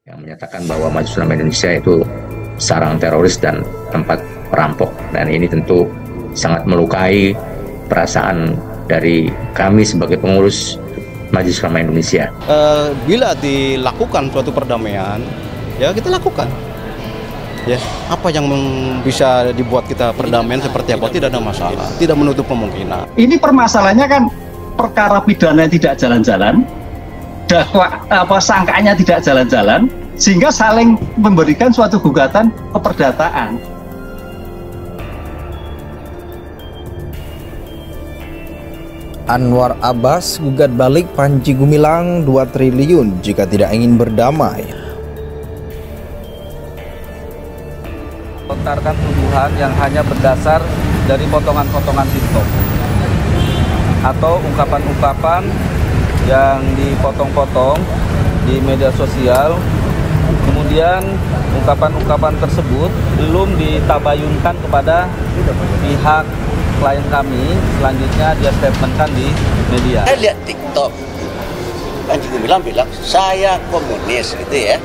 yang menyatakan bahwa Majelis Ulama Indonesia itu sarang teroris dan tempat perampok, dan ini tentu sangat melukai perasaan dari kami sebagai pengurus Majelis Ulama Indonesia. Bila dilakukan suatu perdamaian, ya kita lakukan. Ya, apa yang bisa dibuat kita perdamaian seperti apa, tidak ada masalah, tidak menutup kemungkinan. Ini permasalahannya kan perkara pidana tidak jalan-jalan, sangkaannya tidak jalan-jalan, sehingga saling memberikan suatu gugatan keperdataan. Anwar Abbas gugat balik Panji Gumilang 2 triliun jika tidak ingin berdamai. Lontarkan tuduhan yang hanya berdasar dari potongan-potongan TikTok atau ungkapan-ungkapan yang dipotong-potong di media sosial, kemudian ungkapan-ungkapan tersebut belum ditabayunkan kepada pihak klien kami, selanjutnya dia statementkan di media. Saya lihat TikTok, Panji Gumilang bilang saya komunis gitu ya.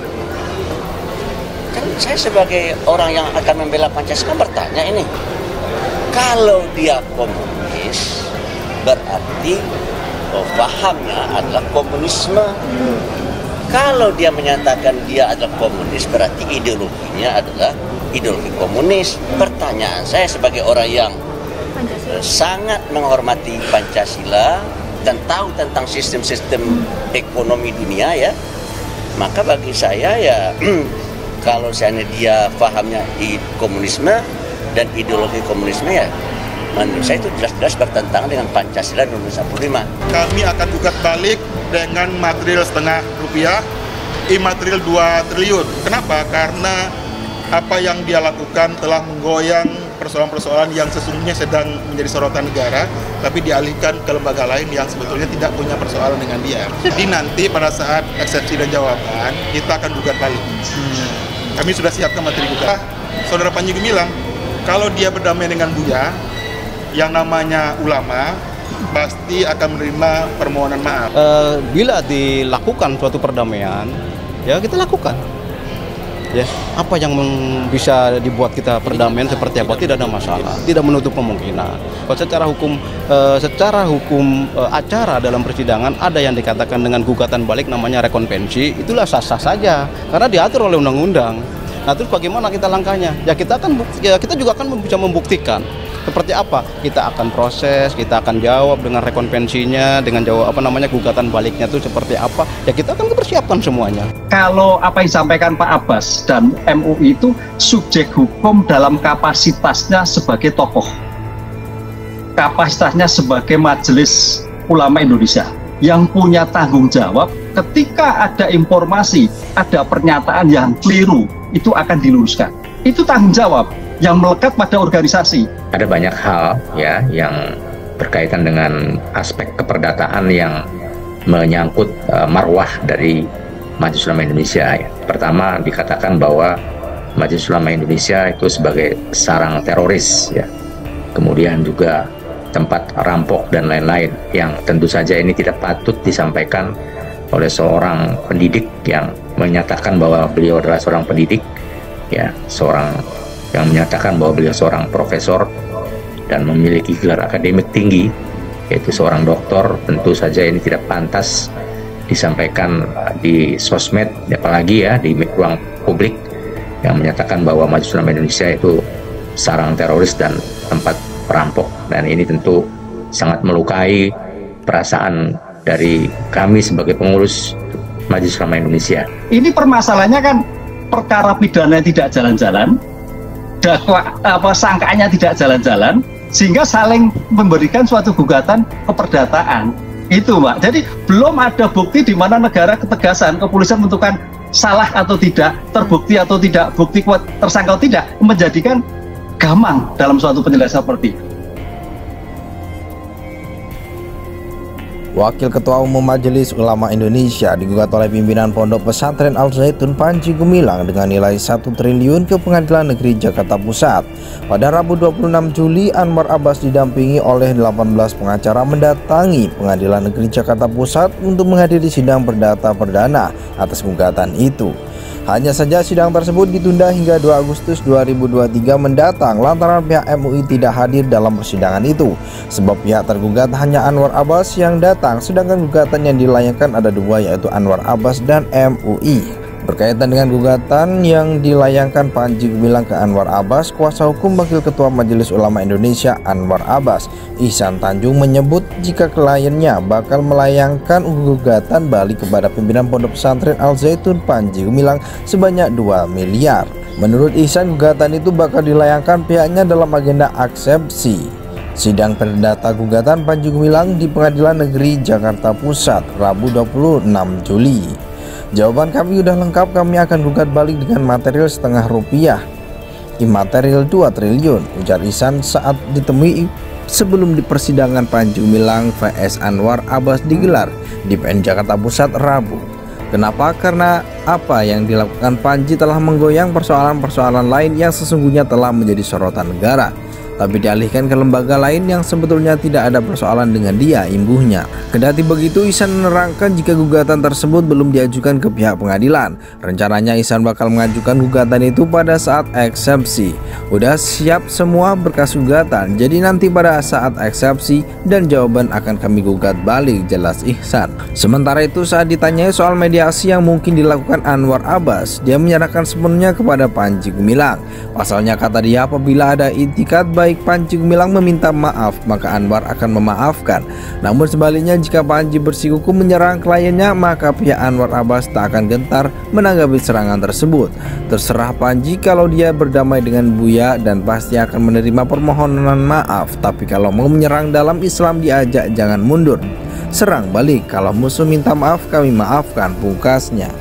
Kan saya sebagai orang yang akan membela Pancasila bertanya ini, kalau dia komunis berarti pahamnya adalah komunisme. Kalau dia menyatakan dia adalah komunis berarti ideologinya adalah ideologi komunis. Pertanyaan saya sebagai orang yang sangat menghormati Pancasila dan tahu tentang sistem-sistem ekonomi dunia ya, maka bagi saya ya kalau seandainya dia pahamnya komunisme dan ideologi komunisme ya menurut saya itu jelas-jelas bertentangan dengan Pancasila dan Undang-Undang 45. Kami akan gugat balik dengan material setengah rupiah, imaterial 2 triliun. Kenapa? Karena apa yang dia lakukan telah menggoyang persoalan-persoalan yang sesungguhnya sedang menjadi sorotan negara, tapi dialihkan ke lembaga lain yang sebetulnya tidak punya persoalan dengan dia. Jadi nanti pada saat eksepsi dan jawaban, kita akan gugat balik. Kami sudah siapkan materi gugat. Saudara Panji Gumilang, kalau dia berdamai dengan Buya, yang namanya ulama, pasti akan menerima permohonan maaf. Bila dilakukan suatu perdamaian, ya kita lakukan. Ya, apa yang bisa dibuat kita perdamaian seperti apa, tidak ada masalah, tidak menutup kemungkinan. Kalau secara hukum acara dalam persidangan ada yang dikatakan dengan gugatan balik namanya rekonvensi, itulah sah-sah saja karena diatur oleh undang-undang. Nah, terus bagaimana kita langkahnya? Ya kita juga akan bisa membuktikan seperti apa. Kita akan proses, kita akan jawab dengan rekonvensinya, dengan jawab gugatan baliknya itu seperti apa. Ya kita akan persiapkan semuanya. Kalau apa yang disampaikan Pak Abbas dan MUI itu subjek hukum dalam kapasitasnya sebagai tokoh, kapasitasnya sebagai Majelis Ulama Indonesia yang punya tanggung jawab ketika ada informasi, ada pernyataan yang keliru, itu akan diluruskan. Itu tanggung jawab yang melekat pada organisasi. Ada banyak hal ya yang berkaitan dengan aspek keperdataan yang menyangkut marwah dari Majelis Ulama Indonesia. Ya. Pertama, dikatakan bahwa Majelis Ulama Indonesia itu sebagai sarang teroris, ya. Kemudian juga tempat rampok dan lain-lain, yang tentu saja ini tidak patut disampaikan oleh seorang pendidik yang menyatakan bahwa beliau adalah seorang pendidik, ya, seorang yang menyatakan bahwa beliau seorang profesor dan memiliki gelar akademik tinggi, yaitu seorang doktor. Tentu saja ini tidak pantas disampaikan di sosmed, apalagi ya di ruang publik, yang menyatakan bahwa Majelis Ulama Indonesia itu sarang teroris dan tempat perampok, dan ini tentu sangat melukai perasaan dari kami sebagai pengurus Majelis Ulama Indonesia. Ini permasalahannya kan perkara pidana tidak jalan-jalan, sangkaannya tidak jalan-jalan, sehingga saling memberikan suatu gugatan keperdataan. Itu Mbak, jadi belum ada bukti di mana negara ketegasan, kepolisian menentukan salah atau tidak, terbukti atau tidak, bukti kuat, tersangka atau tidak, menjadikan gamang dalam suatu penjelasan seperti itu. Wakil Ketua Umum Majelis Ulama Indonesia digugat oleh pimpinan Pondok Pesantren Al Zaitun Panji Gumilang dengan nilai 1 triliun ke Pengadilan Negeri Jakarta Pusat. Pada Rabu 26 Juli, Anwar Abbas didampingi oleh 18 pengacara mendatangi Pengadilan Negeri Jakarta Pusat untuk menghadiri sidang perdata perdana atas gugatan itu. Hanya saja sidang tersebut ditunda hingga 2 Agustus 2023 mendatang lantaran pihak MUI tidak hadir dalam persidangan itu. Sebab pihak tergugat hanya Anwar Abbas yang datang, sedangkan gugatan yang dilayangkan ada 2, yaitu Anwar Abbas dan MUI. Berkaitan dengan gugatan yang dilayangkan Panji Gumilang ke Anwar Abbas, kuasa hukum Wakil Ketua Majelis Ulama Indonesia Anwar Abbas, Ihsan Tanjung, menyebut jika kliennya bakal melayangkan gugatan balik kepada pimpinan Pondok Pesantren Al Zaitun Panji Gumilang sebanyak 2 miliar. Menurut Ihsan, gugatan itu bakal dilayangkan pihaknya dalam agenda aksepsi sidang perdata gugatan Panji Gumilang di Pengadilan Negeri Jakarta Pusat Rabu 26 Juli. Jawaban kami udah lengkap, kami akan gugat balik dengan material setengah rupiah, imaterial 2 triliun, ujar Ihsan saat ditemui sebelum di persidangan Panji Gumilang vs Anwar Abbas digelar di PN Jakarta Pusat Rabu. Kenapa? Karena apa yang dilakukan Panji telah menggoyang persoalan-persoalan lain yang sesungguhnya telah menjadi sorotan negara, tapi dialihkan ke lembaga lain yang sebetulnya tidak ada persoalan dengan dia, imbuhnya. Kendati begitu, Ihsan menerangkan jika gugatan tersebut belum diajukan ke pihak pengadilan. Rencananya Ihsan bakal mengajukan gugatan itu pada saat eksepsi. Udah siap semua berkas gugatan, jadi nanti pada saat eksepsi dan jawaban akan kami gugat balik, jelas Ihsan. Sementara itu, saat ditanyai soal mediasi yang mungkin dilakukan Anwar Abbas, dia menyerahkan sepenuhnya kepada Panji Gumilang. Pasalnya, kata dia, apabila ada itikad baik Panji Gumilang meminta maaf, maka Anwar akan memaafkan. Namun sebaliknya, jika Panji bersikukuh menyerang kliennya, maka pihak Anwar Abbas tak akan gentar menanggapi serangan tersebut. Terserah Panji, kalau dia berdamai dengan Buya dan pasti akan menerima permohonan maaf. Tapi kalau mau menyerang dalam Islam diajak jangan mundur, serang balik. Kalau musuh minta maaf, kami maafkan, pungkasnya.